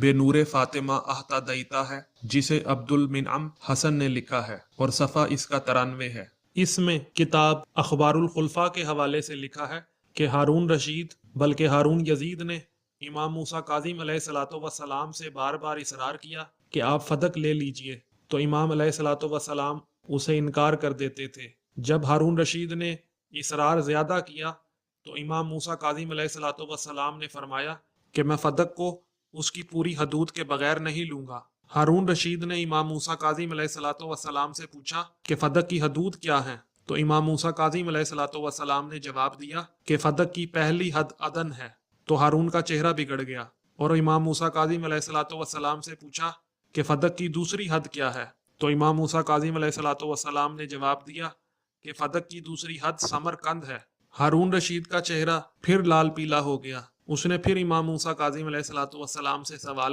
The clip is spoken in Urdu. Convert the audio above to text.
بے نور فاطمہ احتا دیتا ہے جسے عبد المنعم حسن نے لکھا ہے اور صفحہ اس کا 93 ہے۔ اس میں کتاب اخبار الخلفاء کے حوالے سے لکھا ہے کہ ہارون رشید بلکہ ہارون یزید نے امام موسیٰ کاظم علیہ الصلوۃ والسلام سے بار بار اصرار کیا کہ آپ فدق لے لیجئے، تو امام علیہ الصلوۃ والسلام اسے انکار کر دیتے تھے۔ جب ہارون رشید نے اصرار زیادہ کیا تو امام موسیٰ کاظم علیہ الصلوۃ والسلام نے فرمایا کہ میں فدق کو اس کی پوری حدود کے بغیر نہیں لوں گا۔ ہارون رشید نے امام موسیٰ کاظم علیہ الصلوۃ والسلام سے پوچھا کہ فدق کی حدود کیا ہیں، تو امام موسیٰ کاظم علیہ الصلوۃ والسلام نے جواب دیا کہ فدق کی پہلی حد عدن ہے۔ تو ہارون کا چہرہ بگڑ گیا اور امام موسیٰ کاظم علیہ الصلوۃ والسلام سے پوچھا کہ فدق کی دوسری حد کیا ہے، تو امام موسیٰ کاظم علیہ الصلوۃ والسلام نے جواب دیا کہ فدق کی دوسری حد سمرقند ہے۔ ہارون رشید کا چہرہ پھر لال پیلا ہو گیا۔ اس نے پھر امام موسیٰ کاظم علیہ الصلوۃ والسلام سے سوال